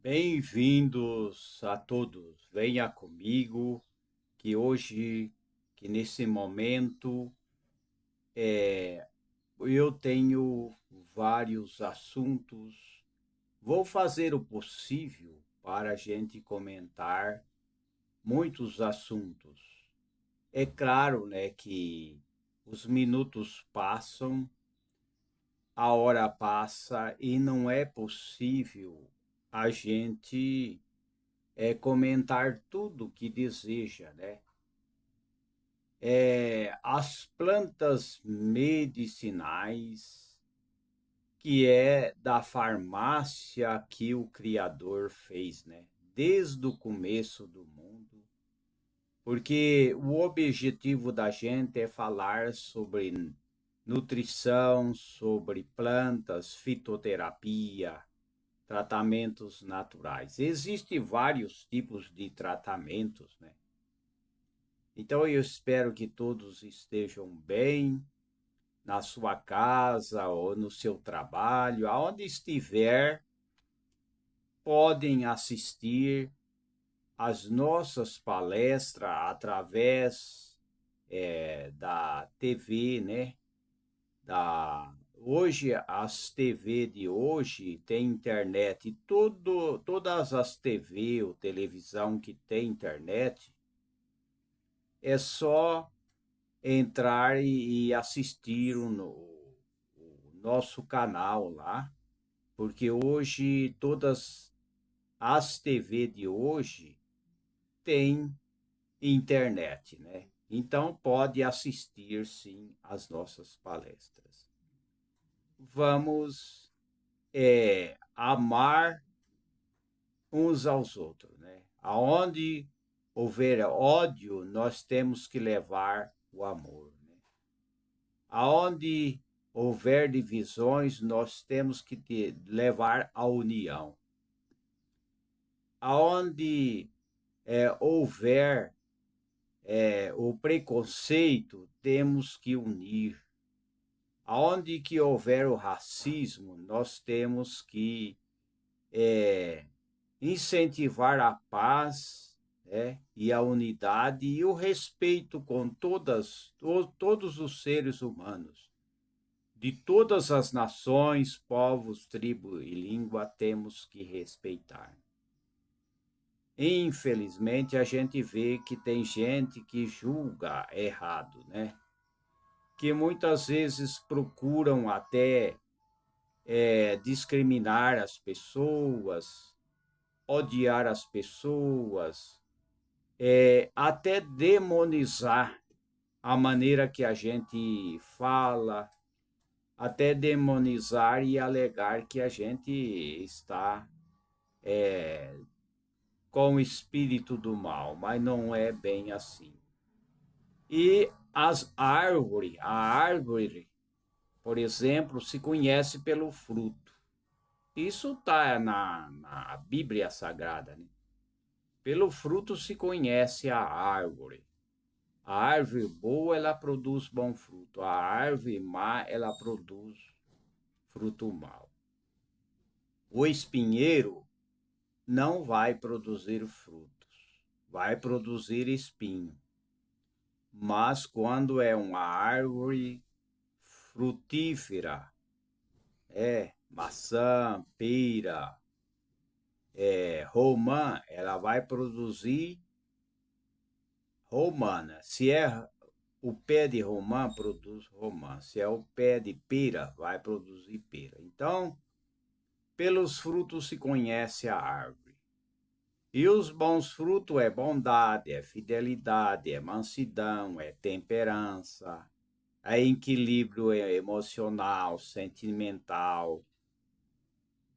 Bem-vindos a todos. Venha comigo, que hoje, que nesse momento, eu tenho vários assuntos. Vou fazer o possível para a gente comentar muitos assuntos. É claro, né, que os minutos passam, a hora passa e não é possível a gente comentar tudo que deseja, né? As plantas medicinais, que é da farmácia que o Criador fez, né? Desde o começo do mundo, porque o objetivo da gente é falar sobre nutrição, sobre plantas, fitoterapia, tratamentos naturais. Existem vários tipos de tratamentos, né? Então eu espero que todos estejam bem na sua casa ou no seu trabalho, aonde estiver, podem assistir às nossas palestras através da TV, né? Hoje, as TV de hoje têm internet, e todas as TV ou televisão que tem internet, é só entrar e assistir o nosso canal lá, porque hoje todas as TV de hoje têm internet, né? Então pode assistir sim às nossas palestras. Vamos amar uns aos outros, né? Aonde houver ódio, nós temos que levar o amor, né? Aonde houver divisões, nós temos que levar a união. Aonde houver o preconceito, temos que unir. Aonde que houver o racismo, nós temos que incentivar a paz, e a unidade e o respeito com todos os seres humanos. De todas as nações, povos, tribo e língua, temos que respeitar. Infelizmente, a gente vê que tem gente que julga errado, né? Que muitas vezes procuram até discriminar as pessoas, odiar as pessoas, até demonizar a maneira que a gente fala, até demonizar e alegar que a gente está com o espírito do mal, mas não é bem assim. E a árvore, por exemplo, se conhece pelo fruto. Isso está na Bíblia Sagrada, né? Pelo fruto se conhece a árvore. A árvore boa, ela produz bom fruto. A árvore má, ela produz fruto mau. O espinheiro não vai produzir frutos, vai produzir espinho. Mas quando é uma árvore frutífera, maçã, pera, romã, ela vai produzir romana. Se é o pé de romã, produz romã. Se é o pé de pera, vai produzir pera. Então, pelos frutos se conhece a árvore. E os bons frutos é bondade, é fidelidade, é mansidão, é temperança, é equilíbrio emocional, sentimental.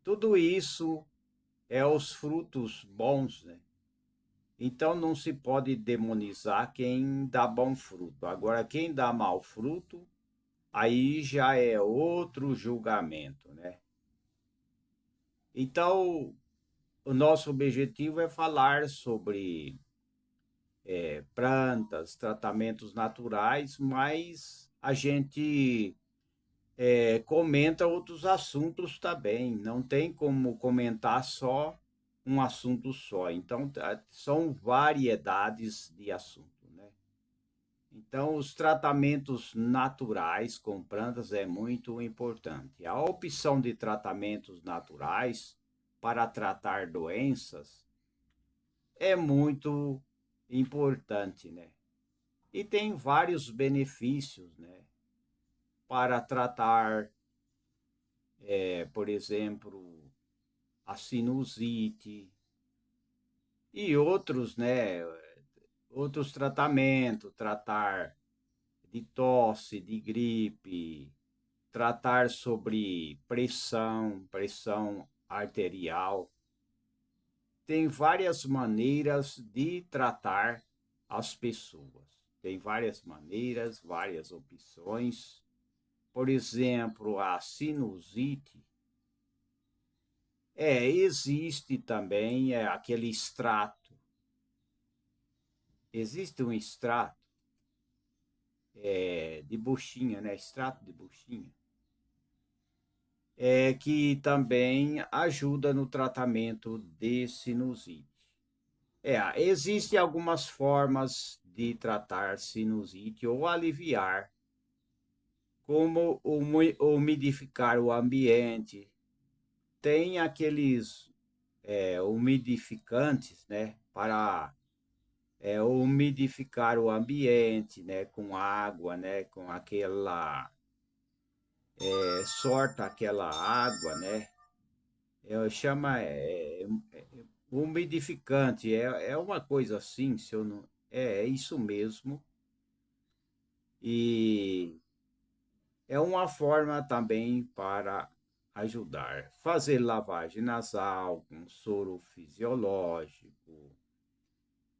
Tudo isso é os frutos bons, né? Então não se pode demonizar quem dá bom fruto. Agora, quem dá mau fruto, aí já é outro julgamento, né? Então, o nosso objetivo é falar sobre plantas, tratamentos naturais, mas a gente comenta outros assuntos também. Não tem como comentar só um assunto só. Então, são variedades de assunto, né? Então, os tratamentos naturais com plantas é muito importante. A opção de tratamentos naturais para tratar doenças é muito importante, né? E tem vários benefícios, né? Para tratar, por exemplo, a sinusite e outros, né? Outros tratamentos, tratar de tosse, de gripe, tratar sobre pressão arterial. Tem várias maneiras de tratar as pessoas. Tem várias maneiras, várias opções. Por exemplo, a sinusite. Existe também aquele extrato. Existe um extrato de buchinha, né? Extrato de buchinha. Que também ajuda no tratamento de sinusite. Existem algumas formas de tratar sinusite ou aliviar, como umidificar o ambiente. Tem aqueles umidificantes, né, para umidificar o ambiente, né, com água, né, com aquela sorta aquela água, né, chama umidificante, é uma coisa assim, se eu não, é isso mesmo, e é uma forma também para ajudar. Fazer lavagem nasal com soro fisiológico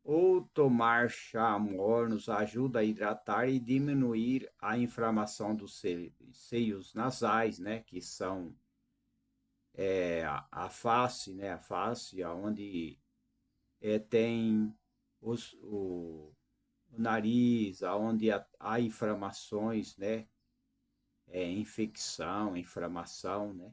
ou tomar chá mornos ajuda a hidratar e diminuir a inflamação dos seios nasais, né, que são a face, né, a face onde tem o nariz, onde há inflamações, né, infecção, inflamação, né?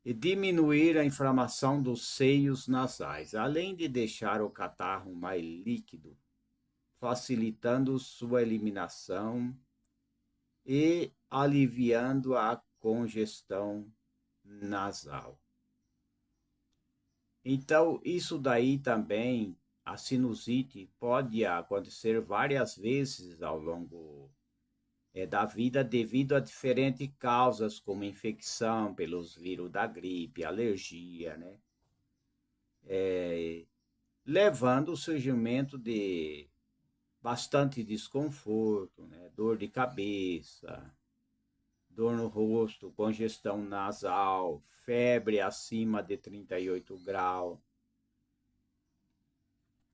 E diminuir a inflamação dos seios nasais, além de deixar o catarro mais líquido, facilitando sua eliminação e aliviando a congestão nasal. Então, isso daí também, a sinusite pode acontecer várias vezes ao longo da vida devido a diferentes causas, como infecção pelos vírus da gripe, alergia, né? Levando ao surgimento de bastante desconforto, né? Dor de cabeça, dor no rosto, congestão nasal, febre acima de 38 graus.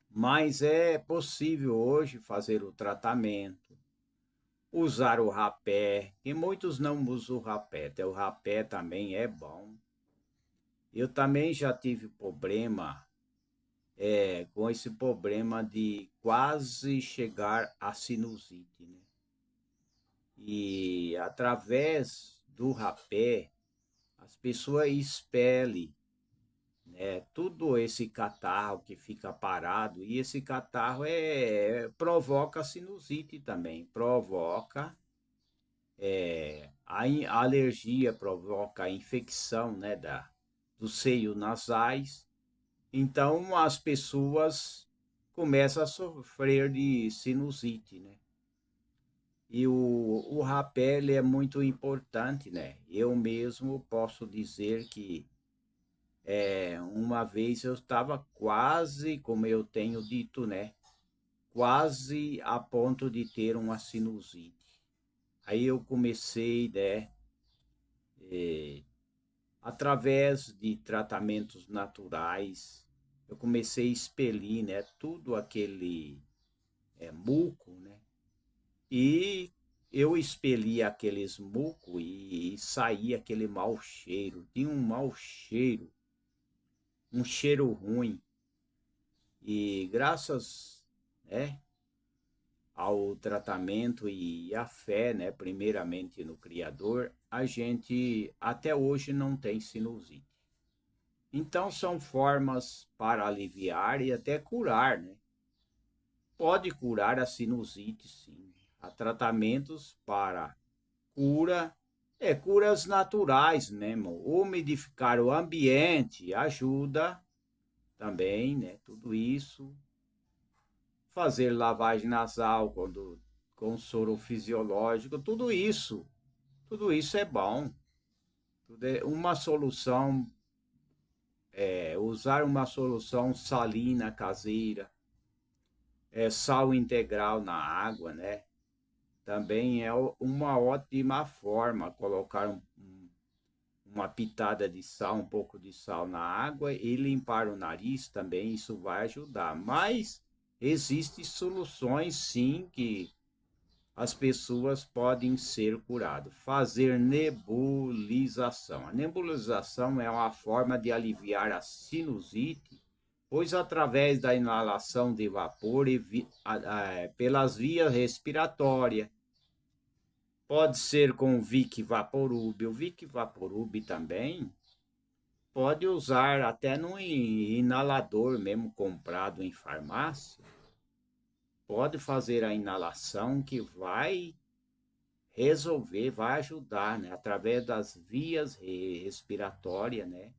Mas é possível hoje fazer o tratamento, usar o rapé, e muitos não usam o rapé. Até o rapé também é bom. Eu também já tive problema com esse problema de quase chegar à sinusite, né? E através do rapé, as pessoas expelem, né, tudo esse catarro que fica parado, e esse catarro provoca sinusite também, provoca a alergia, provoca a infecção, né, dos seios nasais. Então as pessoas começam a sofrer de sinusite, né? E o rapé ele é muito importante, né? Eu mesmo posso dizer que uma vez eu estava quase, como eu tenho dito, né? Quase a ponto de ter uma sinusite. Aí eu comecei, né? Através de tratamentos naturais, eu comecei a expelir, né? Tudo aquele muco, né? E eu expeli aqueles muco e saía aquele mau cheiro. Tinha um mau cheiro, um cheiro ruim. E graças, né, ao tratamento e à fé, né, primeiramente no Criador, a gente até hoje não tem sinusite. Então, são formas para aliviar e até curar, né? Pode curar a sinusite, sim. Há tratamentos para cura, curas naturais mesmo. Umidificar o ambiente ajuda também, né? Tudo isso. Fazer lavagem nasal com soro fisiológico, tudo isso é bom. Uma solução, usar uma solução salina caseira, sal integral na água, né? Também é uma ótima forma colocar uma pitada de sal, um pouco de sal na água e limpar o nariz também, isso vai ajudar. Mas existem soluções sim que as pessoas podem ser curadas. Fazer nebulização. A nebulização é uma forma de aliviar a sinusite, pois através da inalação de vapor pelas vias respiratórias. Pode ser com Vic Vaporub. O Vic Vaporub também pode usar até no inalador mesmo comprado em farmácia. Pode fazer a inalação que vai resolver, vai ajudar, né? Através das vias respiratórias, né?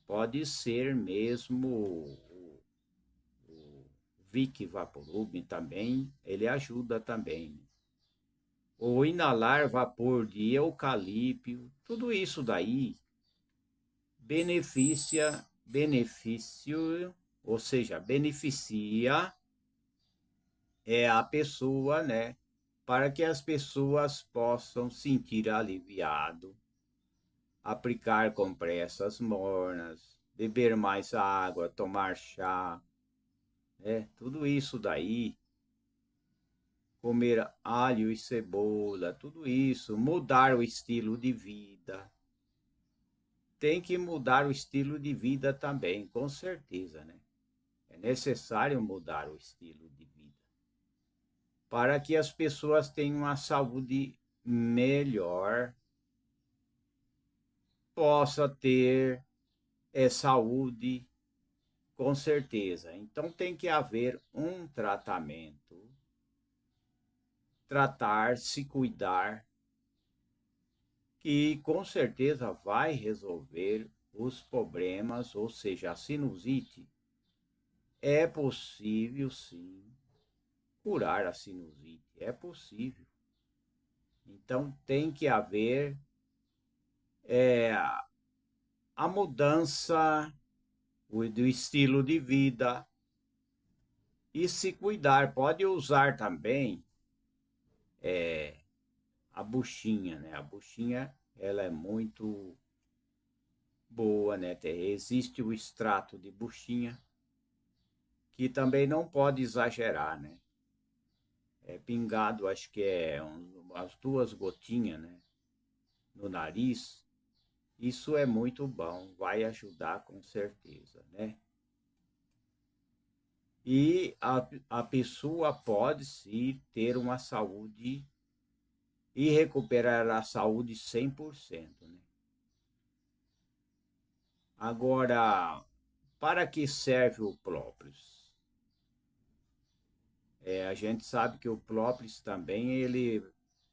Pode ser mesmo o Vic Vaporub também, ele ajuda também. Ou inalar vapor de eucalipto, tudo isso daí benefício, ou seja, beneficia a pessoa, né? Para que as pessoas possam sentir aliviado, aplicar compressas mornas, beber mais água, tomar chá, tudo isso daí, comer alho e cebola, tudo isso, mudar o estilo de vida. Tem que mudar o estilo de vida também, com certeza, né? É necessário mudar o estilo de vida para que as pessoas tenham uma saúde melhor, possa ter saúde com certeza. Então tem que haver um tratamento, tratar, se cuidar, que com certeza vai resolver os problemas, ou seja, a sinusite. É possível sim curar a sinusite, é possível. Então tem que haver a mudança do estilo de vida e se cuidar. Pode usar também a buchinha, né? A buchinha, ela é muito boa, né? Existe o extrato de buchinha, que também não pode exagerar, né? É pingado, acho que umas 2 gotinhas, né? No nariz. Isso é muito bom, vai ajudar com certeza, né? E a pessoa pode sim ter uma saúde e recuperar a saúde 100%, né? Agora, para que serve o própolis? A gente sabe que o própolis também ele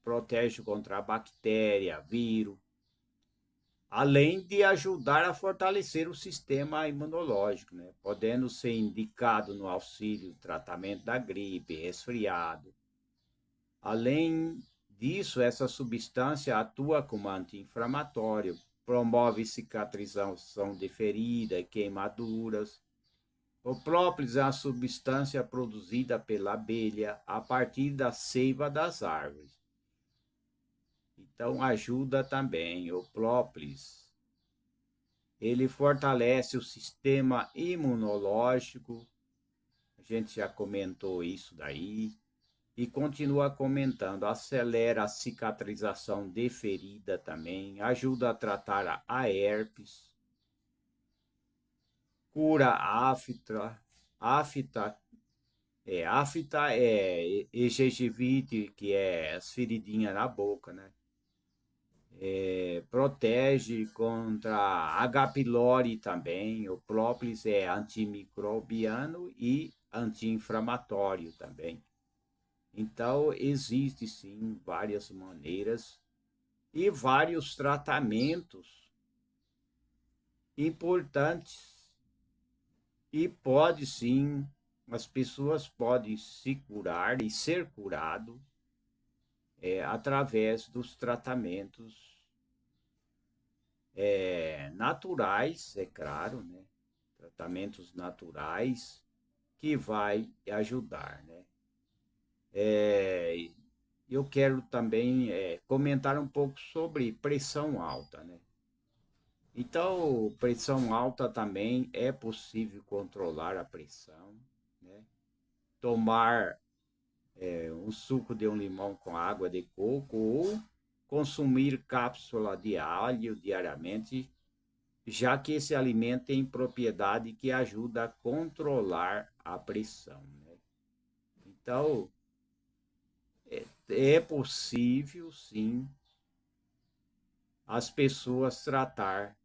protege contra a bactéria, vírus, além de ajudar a fortalecer o sistema imunológico, né? Podendo ser indicado no auxílio do tratamento da gripe, resfriado. Além disso, essa substância atua como anti-inflamatório, promove cicatrização de ferida e queimaduras. O própolis é uma substância produzida pela abelha a partir da seiva das árvores. Então ajuda também o própolis. Ele fortalece o sistema imunológico. A gente já comentou isso daí. E continua comentando, acelera a cicatrização de ferida também, ajuda a tratar a herpes, cura a afta e gengivite, que é as feridinhas na boca, né? protege contra H. pylori também. O própolis é antimicrobiano e anti-inflamatório também. Então, existe sim várias maneiras e vários tratamentos importantes. E pode sim, as pessoas podem se curar e ser curado através dos tratamentos naturais, é claro, né? Tratamentos naturais que vai ajudar, né? Eu quero também comentar um pouco sobre pressão alta, né? Então, pressão alta também é possível controlar a pressão, né? Tomar um suco de um limão com água de coco ou consumir cápsula de alho diariamente, já que esse alimento tem propriedade que ajuda a controlar a pressão, né? Então, é possível, sim, as pessoas tratar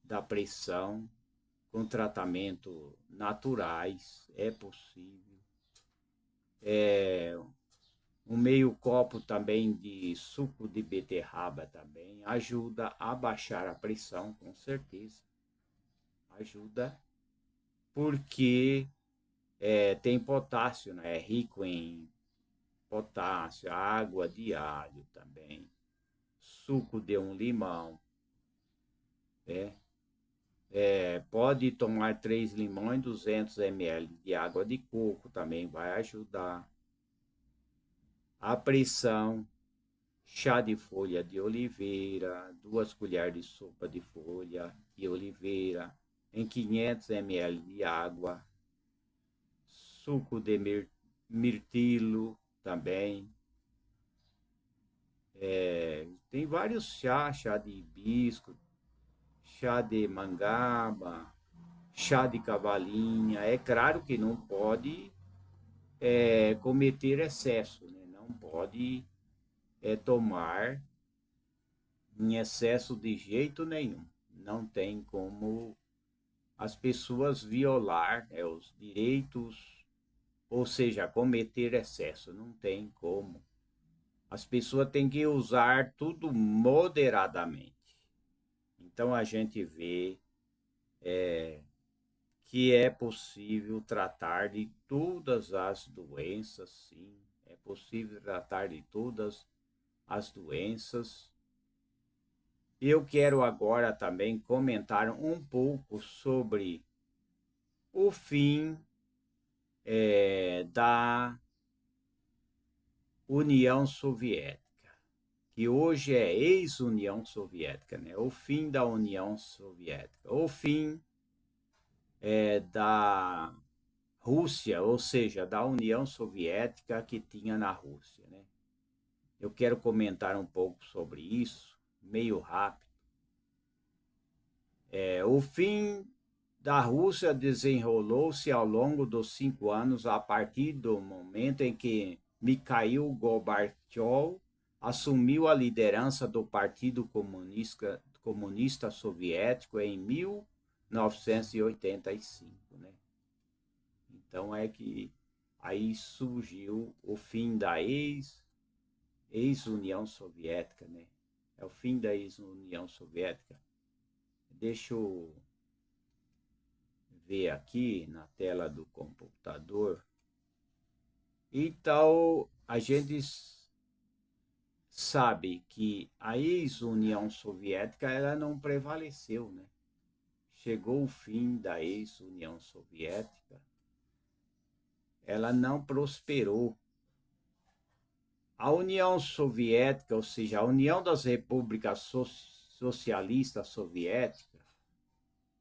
da pressão com tratamento naturais, é possível. Um meio copo também de suco de beterraba também ajuda a baixar a pressão, com certeza. Ajuda porque tem potássio, né? É rico em potássio, água de alho também, suco de um limão, né? Pode tomar 3 limões, 200 ml de água de coco também vai ajudar. A pressão, chá de folha de oliveira, 2 colheres de sopa de folha de oliveira em 500 ml de água, suco de mirtilo também. Tem vários chás, chá de hibisco, chá de mangaba, chá de cavalinha. É claro que não pode cometer excesso, né? Não pode tomar em excesso de jeito nenhum. Não tem como as pessoas violar os direitos, ou seja, cometer excesso. Não tem como. As pessoas têm que usar tudo moderadamente. Então a gente vê que é possível tratar de todas as doenças, sim. É possível tratar de todas as doenças. Eu quero agora também comentar um pouco sobre o fim da União Soviética, que hoje é ex-União Soviética, né? O fim da União Soviética, o fim da Rússia, ou seja, da União Soviética que tinha na Rússia, né? Eu quero comentar um pouco sobre isso, meio rápido. O fim da Rússia desenrolou-se ao longo dos 5 anos, a partir do momento em que Mikhail Gorbachev assumiu a liderança do Partido Comunista Soviético em 1985, né? Então é que aí surgiu o fim da ex-União Soviética, né? É o fim da ex-União Soviética. Deixa eu ver aqui na tela do computador. Então, a gente sabe que a ex-União Soviética ela não prevaleceu, né? Chegou o fim da ex-União Soviética, ela não prosperou. A União Soviética, ou seja, a União das Repúblicas Socialistas Soviéticas,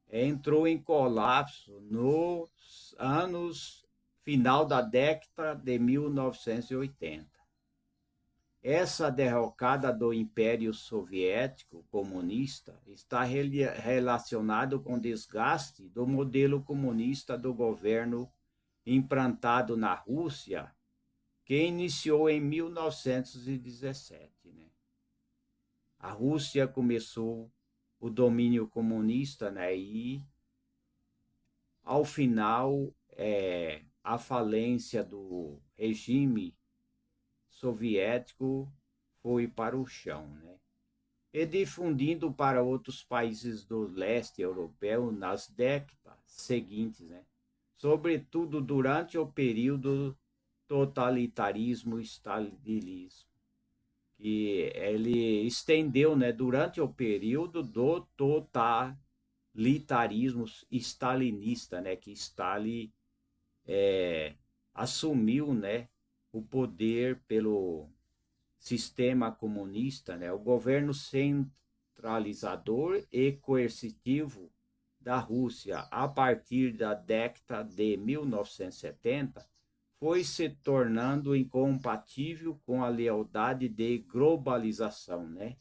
entrou em colapso nos anos final da década de 1980. Essa derrocada do Império Soviético comunista está relacionado com o desgaste do modelo comunista do governo implantado na Rússia, que iniciou em 1917, né? a Rússia começou o domínio comunista, né? E ao final, a falência do regime soviético foi para o chão, né? E difundindo para outros países do leste europeu nas décadas seguintes, né? Sobretudo durante o período totalitarismo e stalinismo, que ele estendeu, né, durante o período do totalitarismo stalinista, né, que Stalin assumiu, né, o poder pelo sistema comunista, né, o governo centralizador e coercitivo da Rússia a partir da década de 1970 foi se tornando incompatível com a lealdade de globalização, né?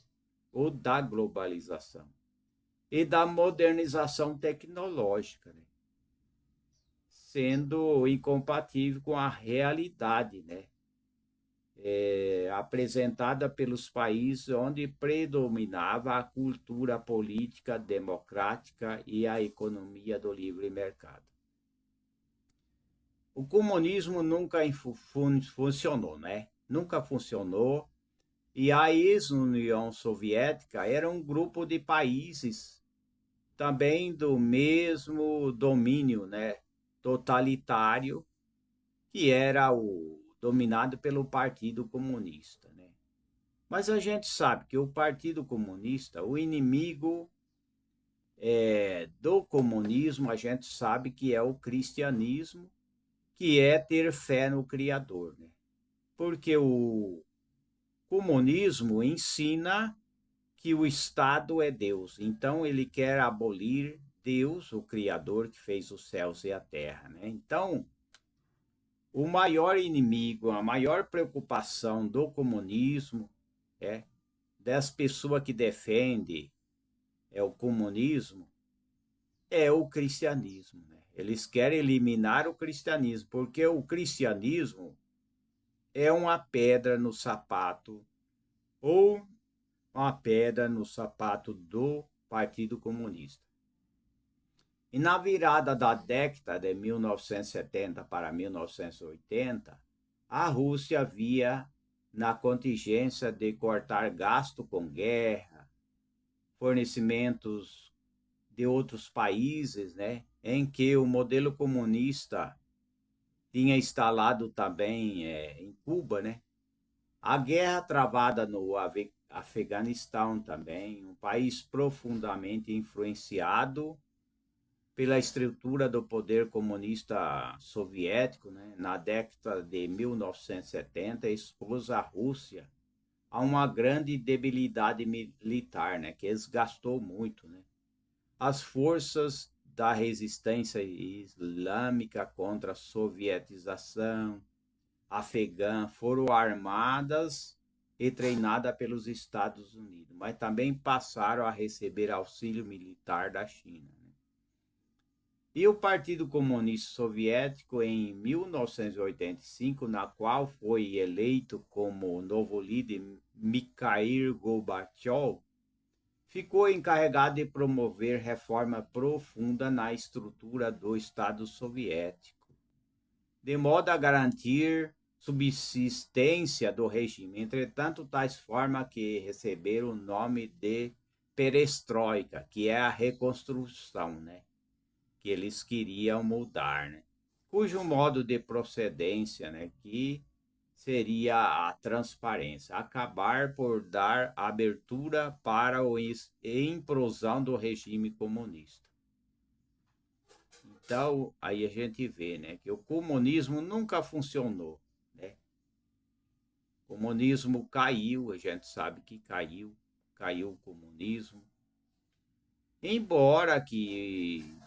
Ou da globalização e da modernização tecnológica, né? Sendo incompatível com a realidade, né? Apresentada pelos países onde predominava a cultura política democrática e a economia do livre mercado. O comunismo nunca funcionou, né? Nunca funcionou. E a ex-União Soviética era um grupo de países também do mesmo domínio, né? Totalitário, que era o dominado pelo Partido Comunista, né? Mas a gente sabe que o Partido Comunista, o inimigo do comunismo, a gente sabe que é o cristianismo, que é ter fé no Criador, né? Porque o comunismo ensina que o Estado é Deus. Então ele quer abolir Deus, o Criador que fez os céus e a terra, né? Então, o maior inimigo, a maior preocupação do comunismo é das pessoas que defendem o comunismo é o cristianismo, né? Eles querem eliminar o cristianismo, porque o cristianismo é uma pedra no sapato ou uma pedra no sapato do Partido Comunista. E na virada da década de 1970 para 1980, a Rússia via na contingência de cortar gasto com guerra, fornecimentos de outros países, né, em que o modelo comunista tinha instalado também em Cuba, né, a guerra travada no Afeganistão também, um país profundamente influenciado pela estrutura do poder comunista soviético, né, na década de 1970, expôs a Rússia a uma grande debilidade militar, né, que desgastou muito, né. As forças da resistência islâmica contra a sovietização afegã foram armadas e treinadas pelos Estados Unidos, mas também passaram a receber auxílio militar da China. Né? E o Partido Comunista Soviético, em 1985, na qual foi eleito como novo líder Mikhail Gorbachev, ficou encarregado de promover reforma profunda na estrutura do Estado soviético, de modo a garantir subsistência do regime. Entretanto, tais formas que receberam o nome de perestroika, que é a reconstrução, né? Que eles queriam mudar, né? Cujo modo de procedência, né? Que seria a transparência, acabar por dar abertura para a implosão do regime comunista. Então, aí a gente vê, né, que o comunismo nunca funcionou, né? O comunismo caiu, a gente sabe que caiu o comunismo. Embora que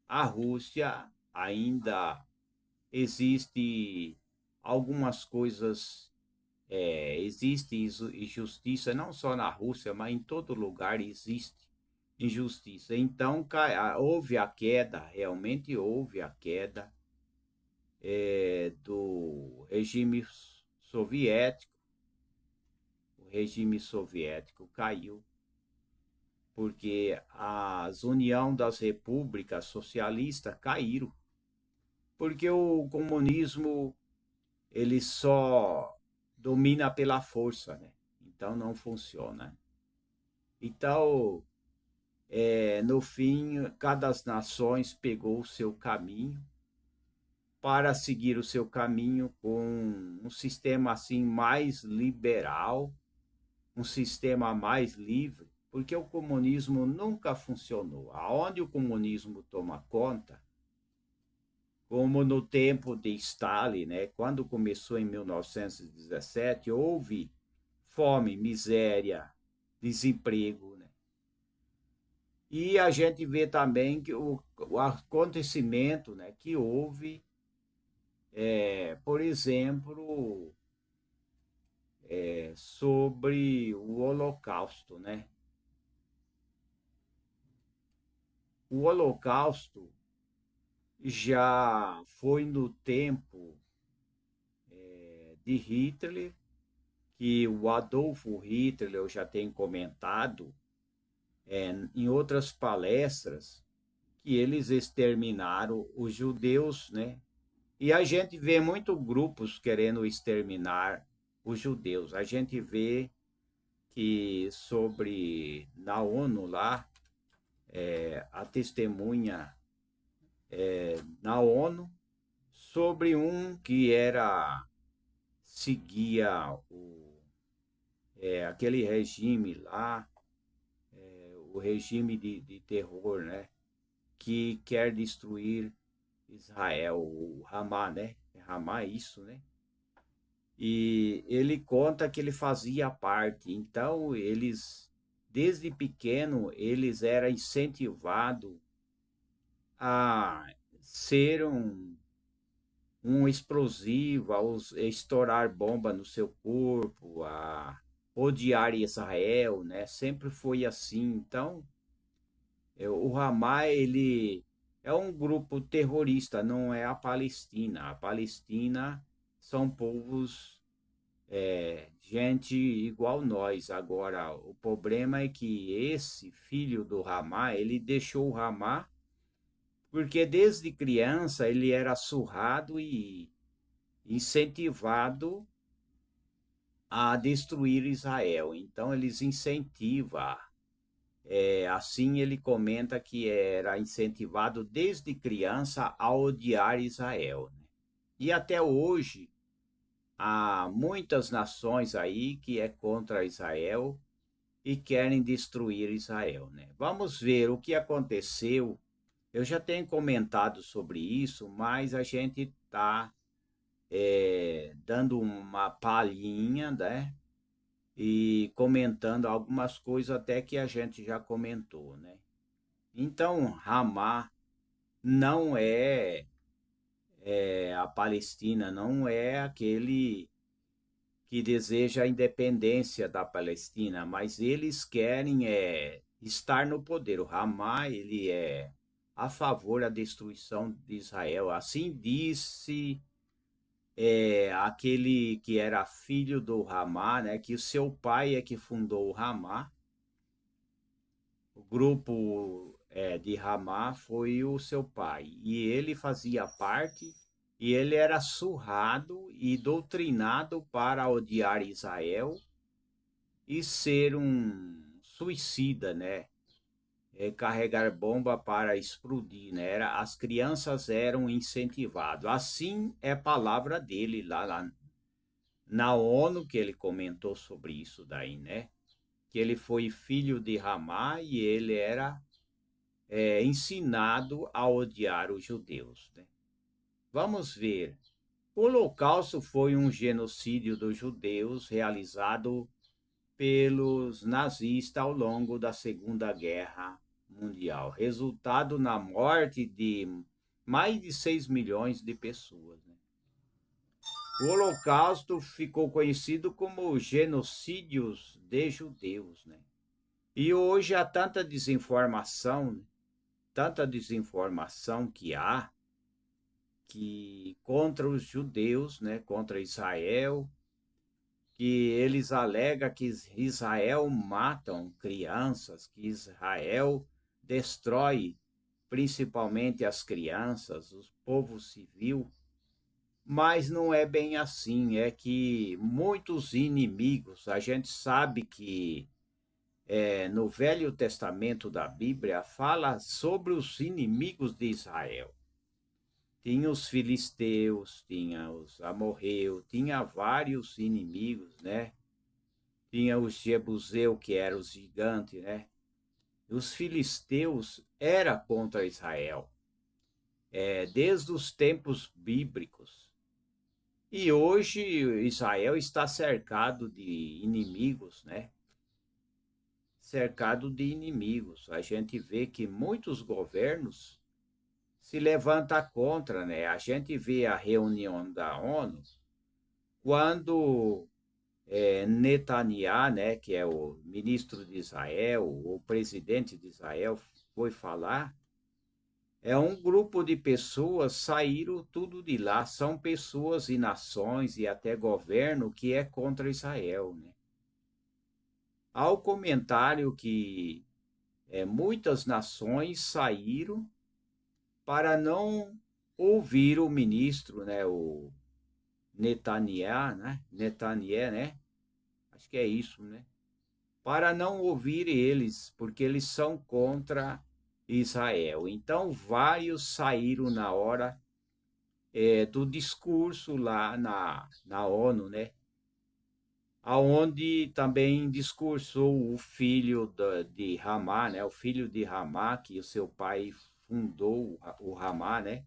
a Rússia ainda existe algumas coisas, existe injustiça não só na Rússia, mas em todo lugar existe injustiça. Então houve a queda, realmente houve a queda do regime soviético, o regime soviético caiu, porque as União das Repúblicas Socialistas caíram, porque o comunismo ele só domina pela força, né? Então não funciona. Então, no fim, cada nações pegou o seu caminho para seguir o seu caminho com um sistema assim mais liberal, um sistema mais livre, porque o comunismo nunca funcionou. Aonde o comunismo toma conta, como no tempo de Stalin, né, quando começou em 1917, houve fome, miséria, desemprego, né? E a gente vê também que o acontecimento, né, que houve, por exemplo, sobre o Holocausto, né? O Holocausto já foi no tempo de Hitler, que o Adolfo Hitler, eu já tenho comentado em outras palestras, que eles exterminaram os judeus, né? E a gente vê muito grupos querendo exterminar os judeus. A gente vê que sobre na ONU lá, a testemunha na ONU sobre um que era seguia aquele regime lá, o regime de terror, né? Que quer destruir Israel, o Hamas, né? Hamas é isso, né? E ele conta que ele fazia parte. Então, eles, desde pequeno, eles eram incentivados a ser um explosivo, a estourar bomba no seu corpo, a odiar Israel, né? Sempre foi assim. Então, o Hamas, ele é um grupo terrorista, não é a Palestina. A Palestina são povos, gente igual nós. Agora, o problema é que esse filho do Hamas, ele deixou o Hamas porque desde criança ele era surrado e incentivado a destruir Israel. Então, eles incentivam. Assim, ele comenta que era incentivado desde criança a odiar Israel, né? E até hoje, há muitas nações aí que é contra Israel e querem destruir Israel, né? Vamos ver o que aconteceu. Eu já tenho comentado sobre isso, mas a gente está dando uma palhinha, né? E comentando algumas coisas até que a gente já comentou, né? Então, Hamas não a Palestina, não é aquele que deseja a independência da Palestina, mas eles querem estar no poder. O Hamas, ele é a favor da destruição de Israel. Assim disse aquele que era filho do Hamas, né, que o seu pai é que fundou o Hamas. O grupo de Hamas foi o seu pai. E ele fazia parte, e ele era surrado e doutrinado para odiar Israel e ser um suicida, né? Carregar bomba para explodir, né? As crianças eram incentivadas. Assim é a palavra dele lá na ONU, que ele comentou sobre isso daí, né? Que ele foi filho de Ramá e ele era ensinado a odiar os judeus, né? Vamos ver. O Holocausto foi um genocídio dos judeus realizado pelos nazistas ao longo da Segunda Guerra Mundial, resultado na morte de mais de 6 milhões de pessoas, né? O Holocausto ficou conhecido como genocídios de judeus, né? E hoje há tanta desinformação que há que contra os judeus, né, contra Israel, que eles alegam que Israel matam crianças, que Israel destrói principalmente as crianças, o povo civil, mas não é bem assim. É que muitos inimigos, a gente sabe que no Velho Testamento da Bíblia fala sobre os inimigos de Israel. Tinha os filisteus, tinha os amorreus, tinha vários inimigos, né? Tinha os jebuseus, que eram os gigantes, né? Os filisteus era contra Israel, desde os tempos bíblicos. E hoje Israel está cercado de inimigos, né? Cercado de inimigos. A gente vê que muitos governos se levantam contra, né? A gente vê a reunião da ONU quando Netanyahu, né, que é o ministro de Israel, o presidente de Israel, foi falar. Um grupo de pessoas saíram tudo de lá. São pessoas e nações e até governo que é contra Israel, né? Há o comentário que muitas nações saíram para não ouvir o ministro, né, o Netanyahu, né? Netanyahu, né? Acho que é isso, né? Para não ouvir eles, porque eles são contra Israel. Então, vários saíram na hora do discurso lá na ONU, né? Aonde também discursou o filho de Ramá, né? O filho de Ramá, que o seu pai fundou o Ramá, né?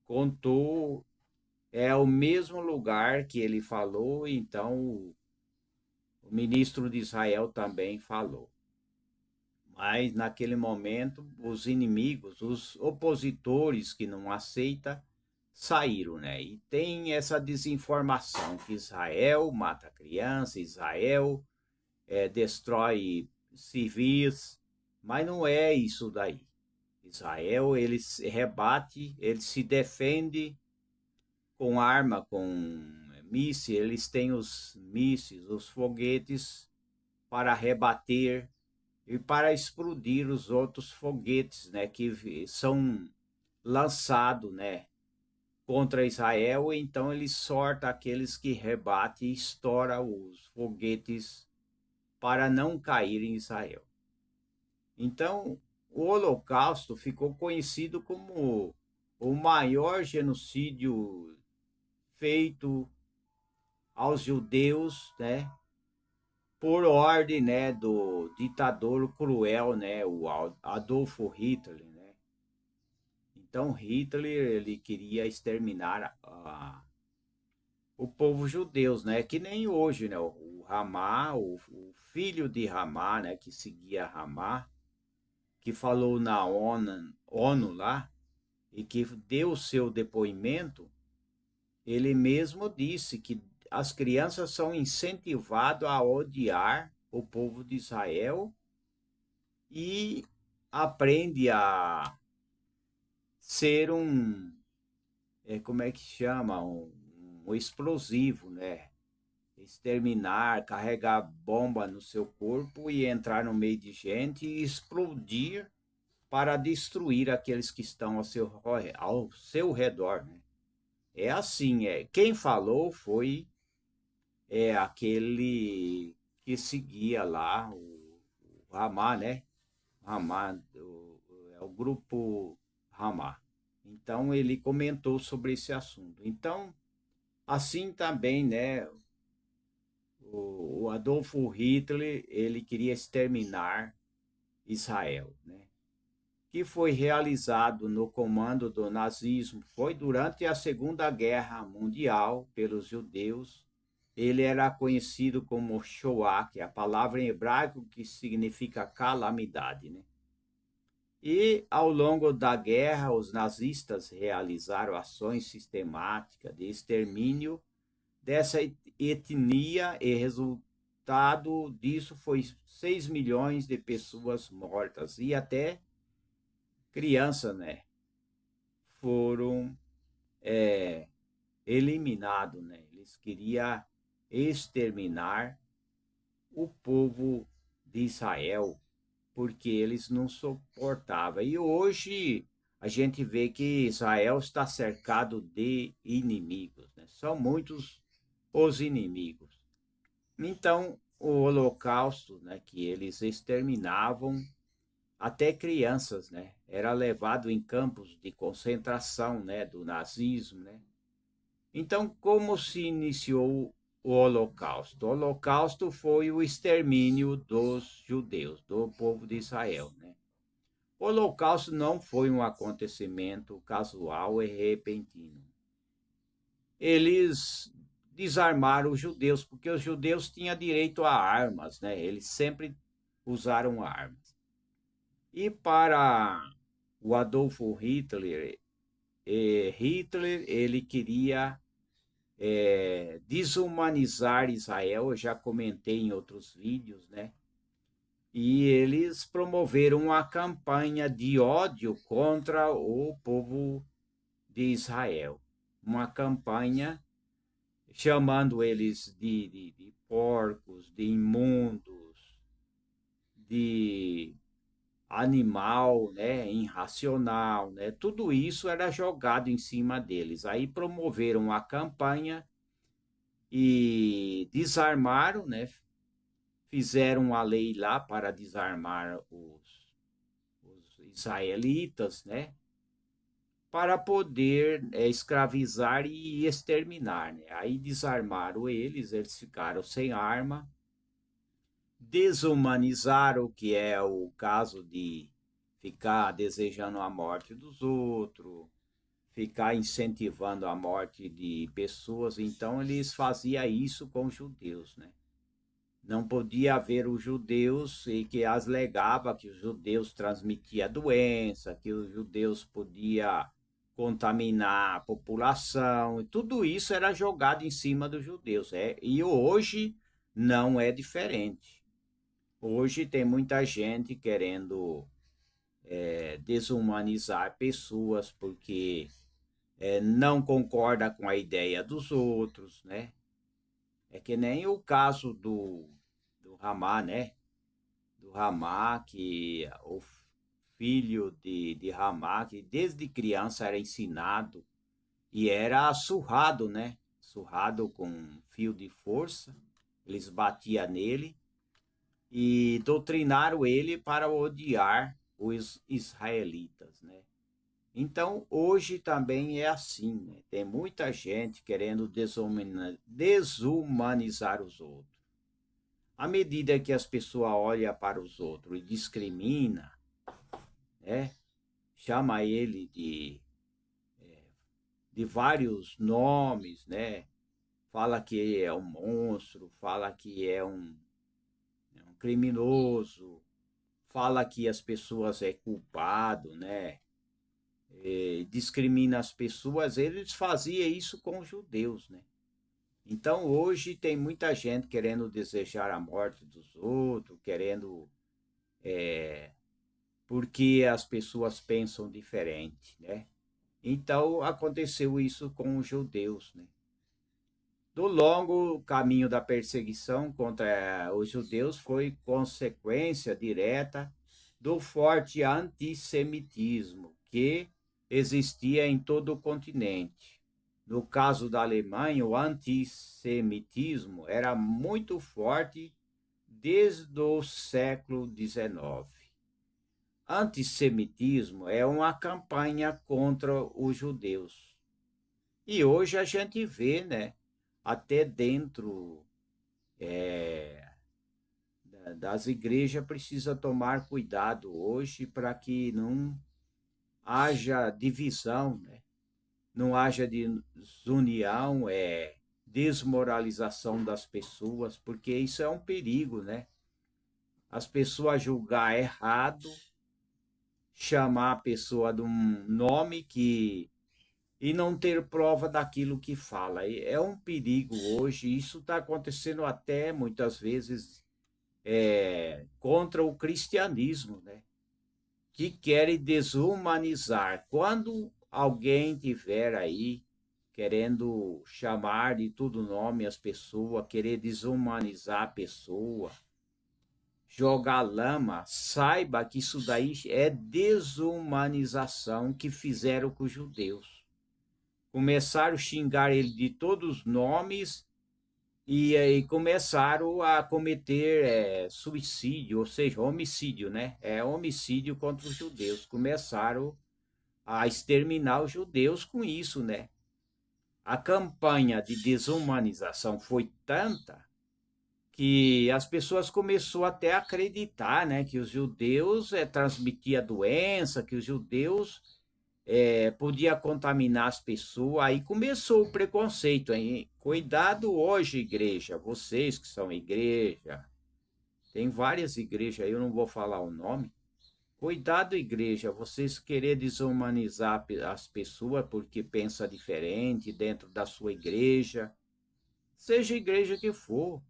Contou, o mesmo lugar que ele falou, então o ministro de Israel também falou. Mas naquele momento, os inimigos, os opositores que não aceitam, saíram, né? E tem essa desinformação que Israel mata criança, Israel destrói civis, mas não é isso daí. Israel, ele se rebate, ele se defende com arma, com mísseis, eles têm os mísseis, os foguetes para rebater e para explodir os outros foguetes, né, que são lançados, né, contra Israel. Então ele sorta aqueles que rebatem e estoura os foguetes para não cair em Israel. Então o Holocausto ficou conhecido como o maior genocídio feito aos judeus, né, por ordem, né, do ditador cruel, né, o Adolfo Hitler, né? Então Hitler ele queria exterminar o povo judeu, né? Que nem hoje, né? O Ramá, o filho de Ramá, né? Que seguia Ramá, que falou na ONU lá e que deu o seu depoimento. Ele mesmo disse que as crianças são incentivadas a odiar o povo de Israel e aprende a ser como é que chama? Um explosivo, né? Exterminar, carregar bomba no seu corpo e entrar no meio de gente e explodir para destruir aqueles que estão ao seu redor, né? É assim, quem falou foi aquele que seguia lá o Ramá, né? Ramá, é o grupo Ramá. Então ele comentou sobre esse assunto. Então, assim também, né, o Adolfo Hitler, ele queria exterminar Israel, né? Que foi realizado no comando do nazismo foi durante a Segunda Guerra Mundial pelos judeus. Ele era conhecido como Shoah, que é a palavra em hebraico que significa calamidade, né? E, ao longo da guerra, os nazistas realizaram ações sistemáticas de extermínio dessa etnia e resultado disso foi 6 milhões de pessoas mortas e até crianças, né, foram eliminados, né? Eles queriam exterminar o povo de Israel, porque eles não suportavam. E hoje a gente vê que Israel está cercado de inimigos, né? São muitos os inimigos. Então, o Holocausto, né, que eles exterminavam até crianças, né, era levado em campos de concentração, né, do nazismo, né. Então, como se iniciou o Holocausto? O Holocausto foi o extermínio dos judeus, do povo de Israel, né. O Holocausto não foi um acontecimento casual e repentino. Eles desarmaram os judeus, porque os judeus tinham direito a armas, né? Eles sempre usaram armas. E para o Adolfo Hitler, Hitler ele queria desumanizar Israel, eu já comentei em outros vídeos, né? E eles promoveram uma campanha de ódio contra o povo de Israel. Uma campanha chamando eles de porcos, de imundos, de animal, né, irracional, né? Tudo isso era jogado em cima deles. Aí promoveram a campanha e desarmaram, né? Fizeram a lei lá para desarmar os israelitas, né? Para poder escravizar e exterminar, né? Aí desarmaram eles, eles ficaram sem arma, desumanizaram, que é o caso de ficar desejando a morte dos outros, ficar incentivando a morte de pessoas. Então eles faziam isso com os judeus, né? Não podia haver os judeus e que as legava que os judeus transmitiam doença, que os judeus podiam contaminar a população, e tudo isso era jogado em cima dos judeus. E hoje não é diferente. Hoje tem muita gente querendo desumanizar pessoas porque não concorda com a ideia dos outros, né? É que nem o caso do Ramá, né? Do Ramá, que o filho de Ramá, que desde criança era ensinado e era surrado, né? Surrado com fio de força, eles batiam nele e doutrinaram ele para odiar os israelitas, né? Então, hoje também é assim, né? Tem muita gente querendo desumanizar os outros. À medida que as pessoas olham para os outros e discrimina, né? Chama ele de vários nomes, né? Fala que é um monstro, fala que é um criminoso, fala que as pessoas é culpado, né? Discrimina as pessoas, eles faziam isso com os judeus, né? Então hoje tem muita gente querendo desejar a morte dos outros, querendo porque as pessoas pensam diferente, né? Então aconteceu isso com os judeus, né? Do longo caminho da perseguição contra os judeus foi consequência direta do forte antissemitismo que existia em todo o continente. No caso da Alemanha, o antissemitismo era muito forte desde o século XIX. Antissemitismo é uma campanha contra os judeus. E hoje a gente vê, né, até dentro das igrejas precisa tomar cuidado hoje para que não haja divisão, né? Não haja desunião, desmoralização das pessoas, porque isso é um perigo, né? As pessoas julgar errado, chamar a pessoa de um nome que e não ter prova daquilo que fala. É um perigo hoje. Isso está acontecendo até muitas vezes contra o cristianismo, né? Que querem desumanizar. Quando alguém tiver aí querendo chamar de todo nome as pessoas, querer desumanizar a pessoa, jogar lama, saiba que isso daí é desumanização que fizeram com os judeus. Começaram a xingar ele de todos os nomes e aí começaram a cometer suicídio, ou seja, homicídio, né? É homicídio contra os judeus. Começaram a exterminar os judeus com isso, né? A campanha de desumanização foi tanta que as pessoas começaram até a acreditar, né, que os judeus transmitiam doença, que os judeus podia contaminar as pessoas. Aí começou o preconceito, hein? Cuidado hoje, igreja, vocês que são igreja, tem várias igrejas aí, eu não vou falar o nome. Cuidado, igreja, vocês querer desumanizar as pessoas porque pensa diferente dentro da sua igreja, seja a igreja que for,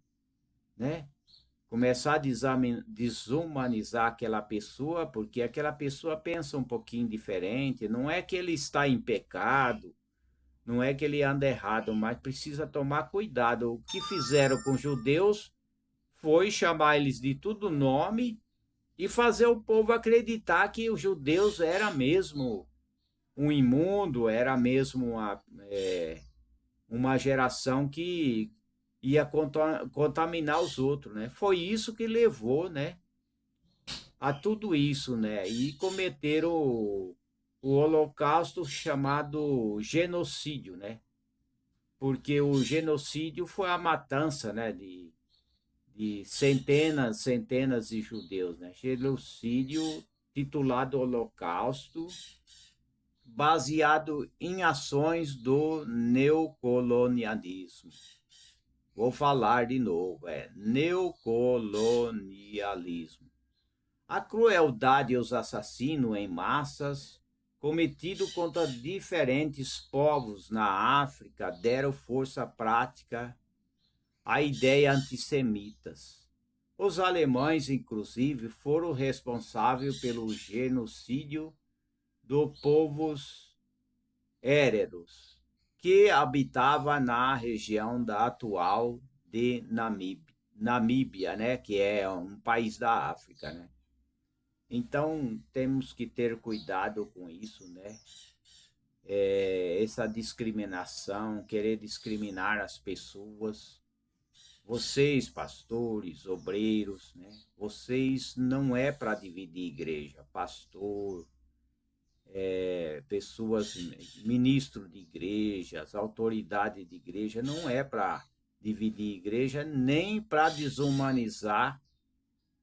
né? Começar a desumanizar aquela pessoa porque aquela pessoa pensa um pouquinho diferente. Não é que ele está em pecado, não é que ele anda errado, mas precisa tomar cuidado. O que fizeram com os judeus foi chamar eles de todo nome e fazer o povo acreditar que os judeus era mesmo um imundo, era mesmo uma geração que ia contaminar os outros, né? Foi isso que levou, né, a tudo isso, né? E cometeram o holocausto chamado genocídio, né? Porque o genocídio foi a matança, né, de centenas de judeus, né? Genocídio titulado Holocausto, baseado em ações do neocolonialismo. Vou falar de novo, neocolonialismo. A crueldade e os assassinos em massas cometidos contra diferentes povos na África deram força prática à ideia antissemitas. Os alemães, inclusive, foram responsáveis pelo genocídio dos povos héreros, que habitava na região da atual de Namíbia, né, que é um país da África, né? Então temos que ter cuidado com isso, né? Essa discriminação, querer discriminar as pessoas. Vocês, pastores, obreiros, né? Vocês não é para dividir igreja, pastor, pessoas, ministro de igrejas, autoridade de igreja, não é para dividir igreja, nem para desumanizar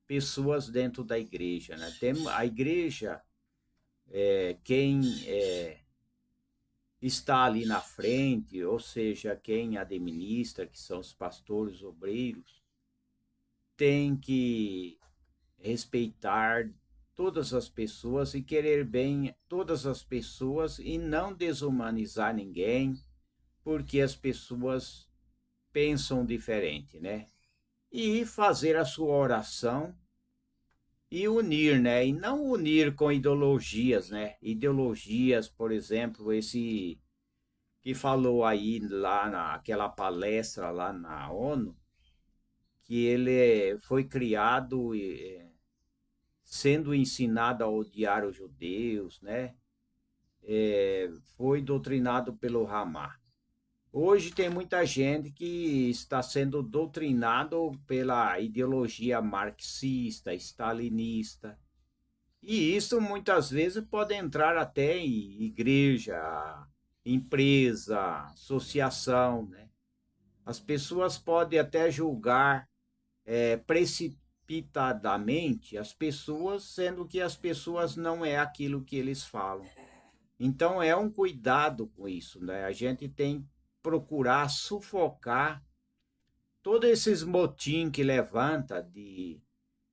pessoas dentro da igreja, né? Tem a igreja, quem está ali na frente, ou seja, quem administra, que são os pastores obreiros, tem que respeitar todas as pessoas e querer bem todas as pessoas e não desumanizar ninguém, porque as pessoas pensam diferente, né? E fazer a sua oração e unir, né? E não unir com ideologias, né? Ideologias, por exemplo, esse que falou aí lá naquela palestra lá na ONU, que ele foi criado sendo ensinado a odiar os judeus, né? Foi doutrinado pelo Hamas. Hoje tem muita gente que está sendo doutrinado pela ideologia marxista, stalinista. E isso muitas vezes pode entrar até em igreja, empresa, associação, né? As pessoas podem até julgar precipitadamente as pessoas, sendo que as pessoas não é aquilo que eles falam. Então é um cuidado com isso, né? A gente tem que procurar sufocar todos esses motim que levanta de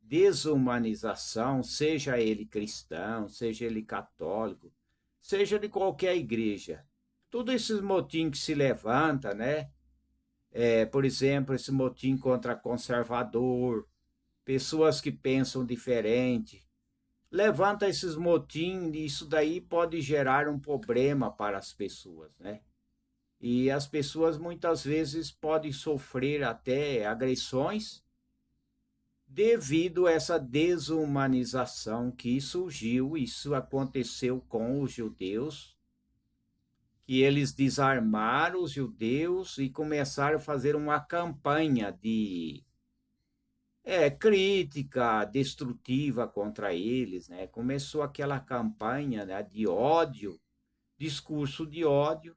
desumanização, seja ele cristão, seja ele católico, seja de qualquer igreja. Todos esses motim que se levanta, né? Por exemplo, esse motim contra conservador, pessoas que pensam diferente. Levanta esses motins e isso daí pode gerar um problema para as pessoas, né? E as pessoas muitas vezes podem sofrer até agressões devido a essa desumanização que surgiu. Isso aconteceu com os judeus, que eles desarmaram os judeus e começaram a fazer uma campanha de crítica destrutiva contra eles, né? Começou aquela campanha, né, de ódio, discurso de ódio.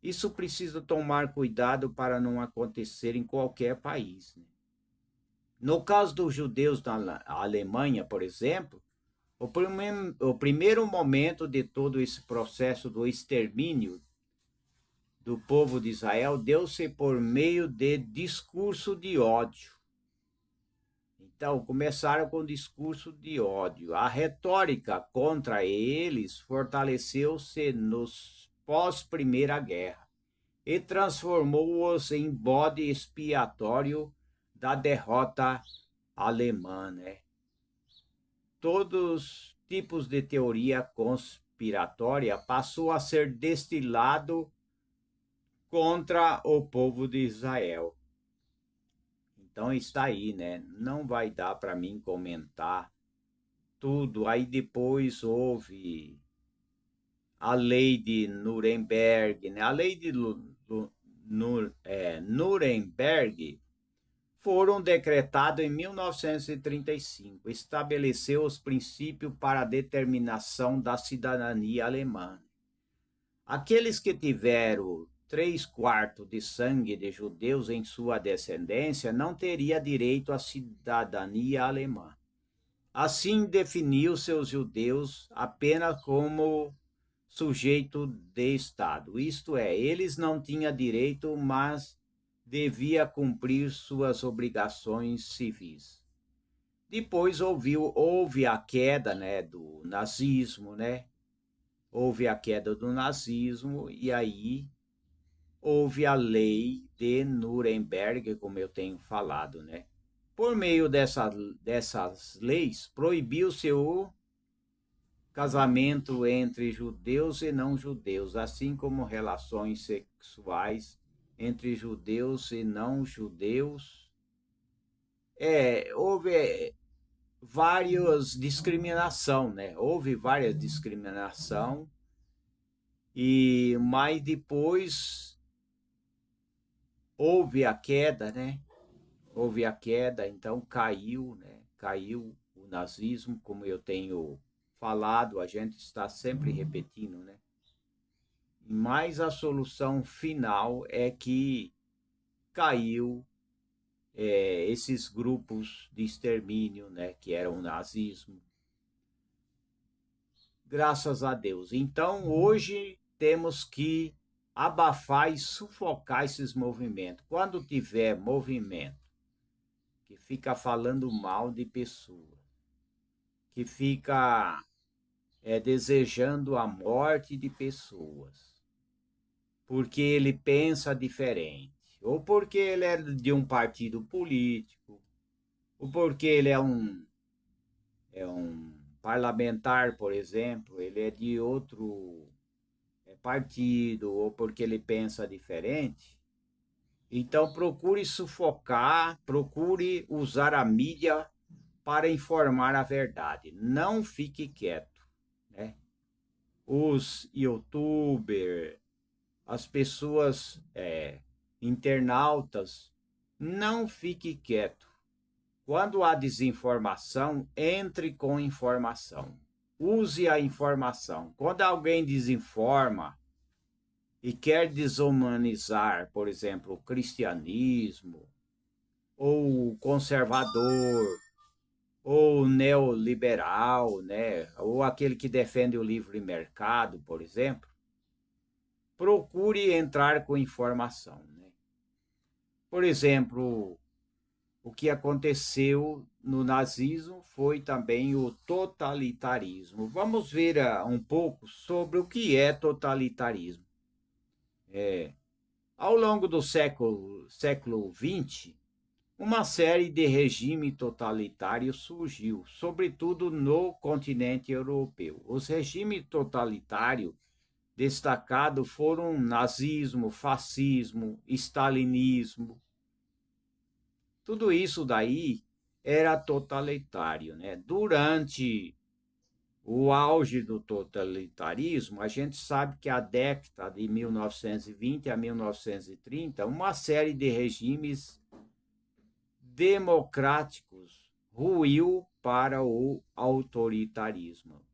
Isso precisa tomar cuidado para não acontecer em qualquer país, né? No caso dos judeus na Alemanha, por exemplo, o primeiro momento de todo esse processo do extermínio do povo de Israel deu-se por meio de discurso de ódio. Então, começaram com discurso de ódio. A retórica contra eles fortaleceu-se nos pós-Primeira Guerra e transformou-os em bode expiatório da derrota alemã, né? Todos os tipos de teoria conspiratória passou a ser destilado contra o povo de Israel. Então está aí, né? Não vai dar para mim comentar tudo. Aí depois houve a lei de Nuremberg, né? A lei de Nuremberg foram decretados em 1935. Estabeleceu os princípios para a determinação da cidadania alemã. Aqueles que tiveram 3/4 de sangue de judeus em sua descendência não teria direito à cidadania alemã. Assim definiu seus judeus apenas como sujeito de Estado. Isto é, eles não tinham direito, mas devia cumprir suas obrigações civis. Depois houve a queda, né, do nazismo, né? Houve a queda do nazismo e aí houve a lei de Nuremberg, como eu tenho falado, né? Por meio dessas leis, proibiu-se o casamento entre judeus e não judeus, assim como relações sexuais entre judeus e não judeus. Houve várias discriminação, né? Houve várias discriminação e mas depois houve a queda, né? Houve a queda, então caiu, né? Caiu o nazismo, como eu tenho falado, a gente está sempre repetindo, né? Mas a solução final é que caiu esses grupos de extermínio, né? Que eram o nazismo. Graças a Deus. Então, hoje temos que abafar e sufocar esses movimentos. Quando tiver movimento que fica falando mal de pessoas, que fica desejando a morte de pessoas, porque ele pensa diferente, ou porque ele é de um partido político, ou porque ele é um parlamentar, por exemplo, ele é de outro partido, ou porque ele pensa diferente. Então procure sufocar, procure usar a mídia para informar a verdade. Não fique quieto, né? Os youtubers, as pessoas internautas, não fique quieto. Quando há desinformação, entre com informação. Use a informação. Quando alguém desinforma e quer desumanizar, por exemplo, o cristianismo, ou o conservador, ou o neoliberal, né? Ou aquele que defende o livre mercado, por exemplo, procure entrar com informação, né? Por exemplo, o que aconteceu no nazismo foi também o totalitarismo. Vamos ver um pouco sobre o que é totalitarismo. Ao longo do século XX, uma série de regimes totalitários surgiu, sobretudo no continente europeu. Os regimes totalitários destacado foram nazismo, fascismo, stalinismo. Tudo isso daí era totalitário, né? Durante o auge do totalitarismo, a gente sabe que a década de 1920 a 1930, uma série de regimes democráticos ruiu para o autoritarismo.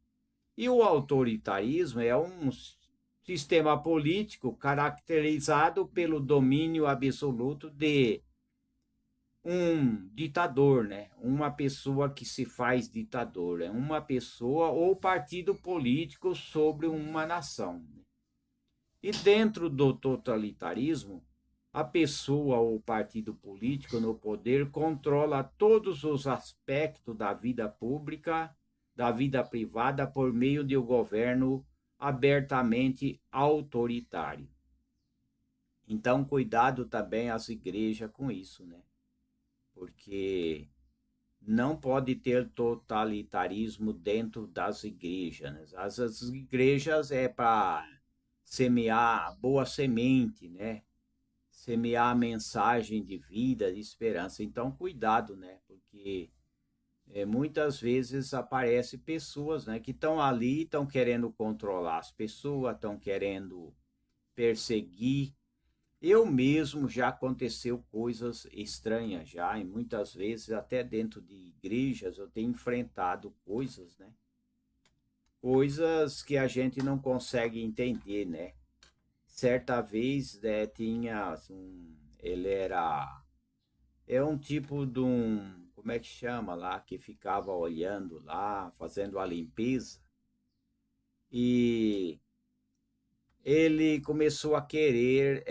E o autoritarismo é um sistema político caracterizado pelo domínio absoluto de um ditador, né? Uma pessoa que se faz ditador, é uma pessoa ou partido político sobre uma nação. E dentro do totalitarismo, a pessoa ou partido político no poder controla todos os aspectos da vida pública, da vida privada, por meio de um governo abertamente autoritário. Então, cuidado também as igrejas com isso, né? Porque não pode ter totalitarismo dentro das igrejas, né? As igrejas é para semear boa semente, né? Semear a mensagem de vida, de esperança. Então, cuidado, né? Porque muitas vezes aparecem pessoas, né, que estão ali, estão querendo controlar as pessoas, estão querendo perseguir. Eu mesmo já aconteceu coisas estranhas já, e muitas vezes até dentro de igrejas eu tenho enfrentado coisas, né? Coisas que a gente não consegue entender, né? Certa vez, né, tinha ele era um tipo de um, como é que chama lá, que ficava olhando lá, fazendo a limpeza, e ele começou a querer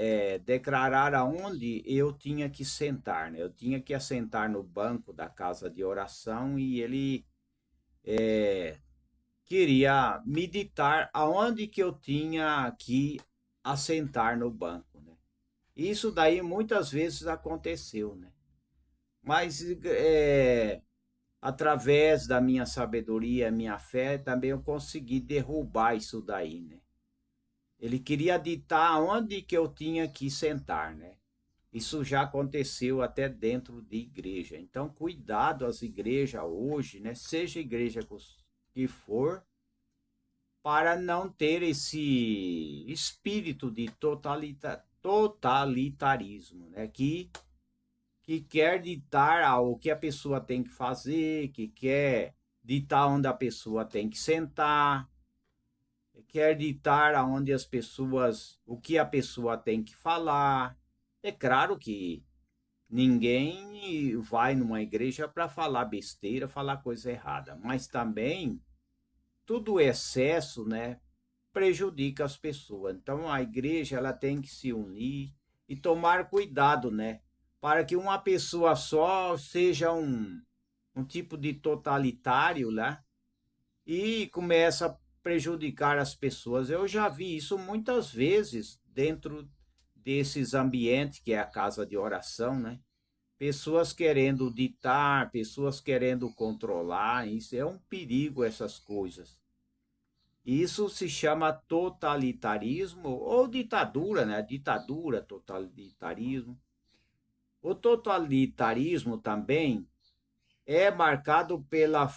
declarar aonde eu tinha que sentar, né? Eu tinha que assentar no banco da casa de oração e ele queria me ditar aonde que eu tinha que assentar no banco, né? Isso daí muitas vezes aconteceu, né? Mas através da minha sabedoria, minha fé, também eu consegui derrubar isso daí, né? Ele queria ditar onde que eu tinha que sentar, né? Isso já aconteceu até dentro de igreja. Então, cuidado as igrejas hoje, né? Seja igreja que for, para não ter esse espírito de totalitarismo, né? Que quer ditar o que a pessoa tem que fazer, que quer ditar onde a pessoa tem que sentar, quer ditar aonde as pessoas, o que a pessoa tem que falar. É claro que ninguém vai numa igreja para falar besteira, falar coisa errada, mas também tudo excesso, né, prejudica as pessoas. Então a igreja ela tem que se unir e tomar cuidado, né, para que uma pessoa só seja um tipo de totalitário, né, e começa a prejudicar as pessoas. Eu já vi isso muitas vezes dentro desses ambientes que é a casa de oração, né? Pessoas querendo ditar, pessoas querendo controlar, isso é um perigo essas coisas. Isso se chama totalitarismo ou ditadura, né? Ditadura, totalitarismo. O totalitarismo também é marcado pela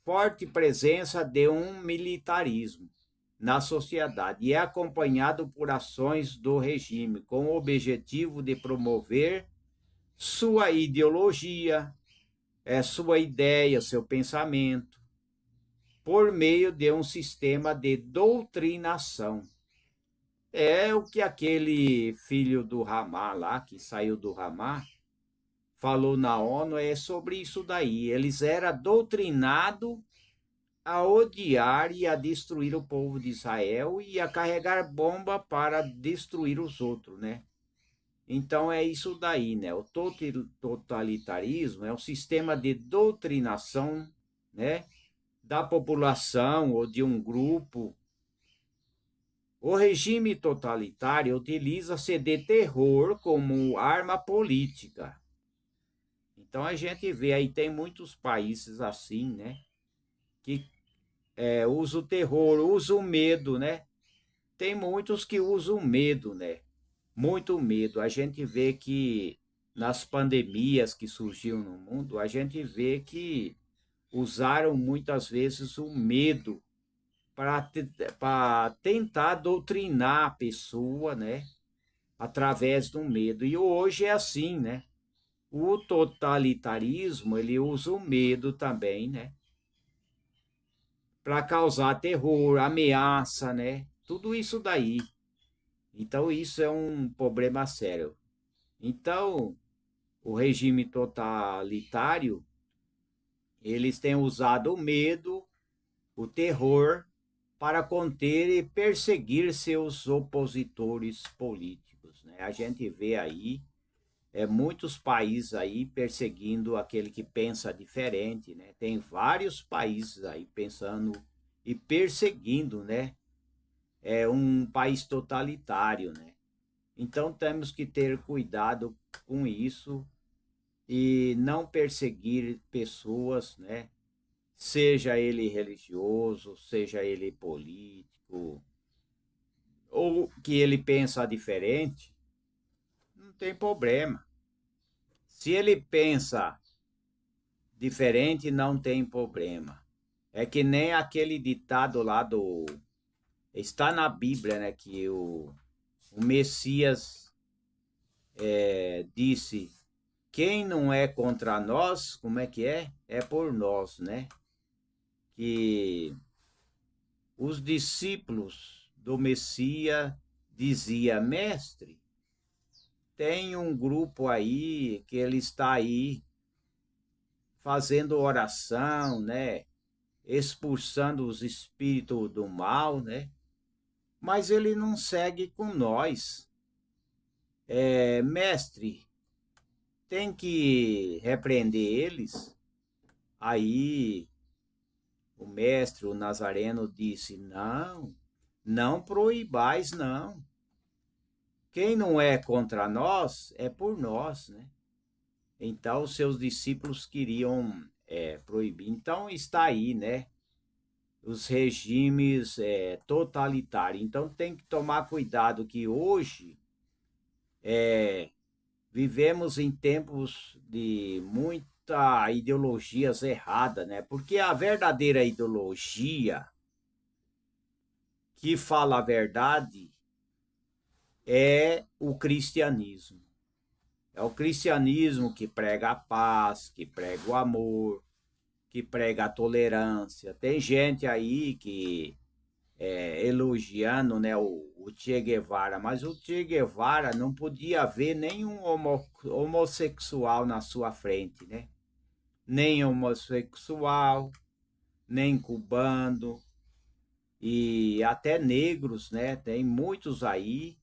forte presença de um militarismo na sociedade e é acompanhado por ações do regime com o objetivo de promover sua ideologia, sua ideia, seu pensamento, por meio de um sistema de doutrinação. É o que aquele filho do Ramá lá, que saiu do Ramá, falou na ONU, é sobre isso daí. Eles eram doutrinados a odiar e a destruir o povo de Israel e a carregar bomba para destruir os outros, né? Então é isso daí, né? O totalitarismo é um sistema de doutrinação, né, da população ou de um grupo. O regime totalitário utiliza-se de terror como arma política. Então a gente vê aí, tem muitos países assim, né? Que usa o terror, usa o medo, né? Tem muitos que usam medo, né? Muito medo. A gente vê que nas pandemias que surgiram no mundo, a gente vê que usaram muitas vezes o medo para tentar doutrinar a pessoa, né? Através do medo. E hoje é assim, né? O totalitarismo, ele usa o medo também, né? Para causar terror, ameaça, né? Tudo isso daí. Então, isso é um problema sério. Então, o regime totalitário, eles têm usado o medo, o terror, para conter e perseguir seus opositores políticos, né? A gente vê aí muitos países aí perseguindo aquele que pensa diferente, né? Tem vários países aí pensando e perseguindo, né? É um país totalitário, né? Então temos que ter cuidado com isso e não perseguir pessoas, né? Seja ele religioso, seja ele político, ou que ele pensa diferente, não tem problema. Se ele pensa diferente, não tem problema. É que nem aquele ditado lá do. Está na Bíblia, né? Que o Messias disse: quem não é contra nós, como é que é? É por nós, né? Que os discípulos do Messias dizia: mestre, tem um grupo aí que ele está aí fazendo oração, né? Expulsando os espíritos do mal, né? Mas ele não segue com nós. Mestre, tem que repreender eles. Aí o mestre, o Nazareno, disse: não, não proibais, não. Quem não é contra nós é por nós, né? Então, seus discípulos queriam proibir. Então, está aí, né? Os regimes totalitários. Então, tem que tomar cuidado que hoje vivemos em tempos de muita ideologias erradas, né? Porque a verdadeira ideologia que fala a verdade é o cristianismo. É o cristianismo que prega a paz, que prega o amor, que prega a tolerância. Tem gente aí que elogiando, né, o Che Guevara, mas o Che Guevara não podia ver nenhum homossexual na sua frente, né? Nem homossexual, nem cubano e até negros, né? Tem muitos aí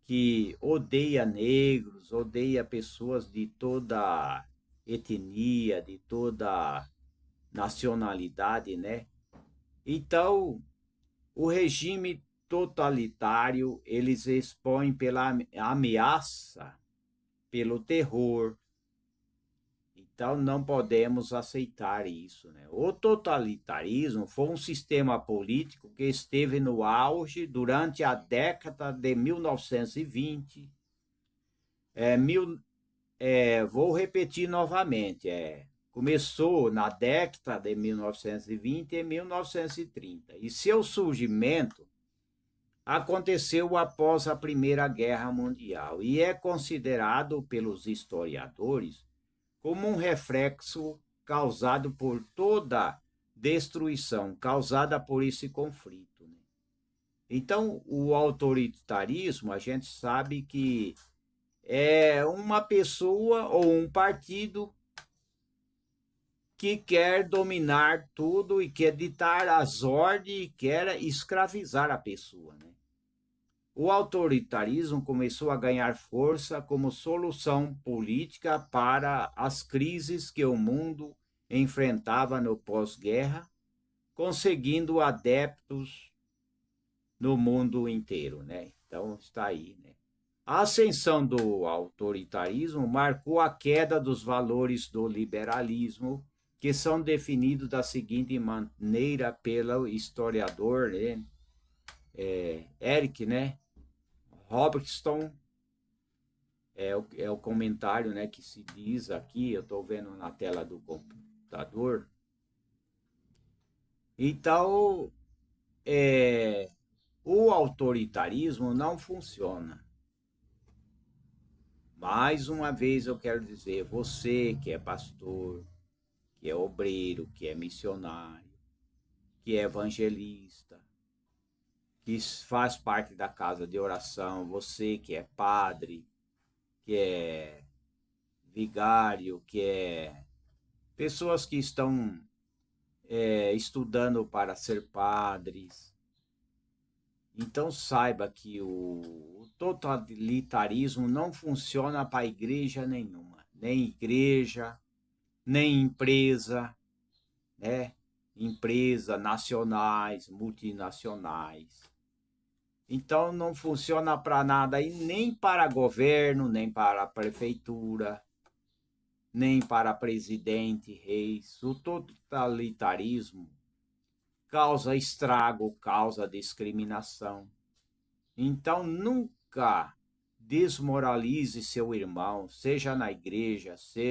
que odeia negros, odeia pessoas de toda etnia, de toda nacionalidade, né? Então, o regime totalitário, eles expõem pela ameaça, pelo terror. Então, não podemos aceitar isso, né? O totalitarismo foi um sistema político que esteve no auge durante a década de 1920. Vou repetir novamente, começou na década de 1920 e 1930, e seu surgimento aconteceu após a Primeira Guerra Mundial e é considerado pelos historiadores como um reflexo causado por toda destruição causada por esse conflito, né? Então, o autoritarismo, a gente sabe que é uma pessoa ou um partido que quer dominar tudo e quer ditar as ordens e quer escravizar a pessoa, né? O autoritarismo começou a ganhar força como solução política para as crises que o mundo enfrentava no pós-guerra, conseguindo adeptos no mundo inteiro, né? Então está aí, né? A ascensão do autoritarismo marcou a queda dos valores do liberalismo, que são definidos da seguinte maneira pelo historiador, né? Eric, né? Robertson, é o comentário, né, que se diz aqui, eu estou vendo na tela do computador. Então, o autoritarismo não funciona. Mais uma vez eu quero dizer, você que é pastor, que é obreiro, que é missionário, que é evangelista, que faz parte da casa de oração, você que é padre, que é vigário, que é pessoas que estão estudando para ser padres. Então saiba que o totalitarismo não funciona para igreja nenhuma, nem igreja, nem empresa, né? Empresas nacionais, multinacionais. Então não funciona para nada, e nem para governo, nem para prefeitura, nem para presidente, reis. O totalitarismo causa estrago, causa discriminação. Então nunca desmoralize seu irmão, seja na igreja, seja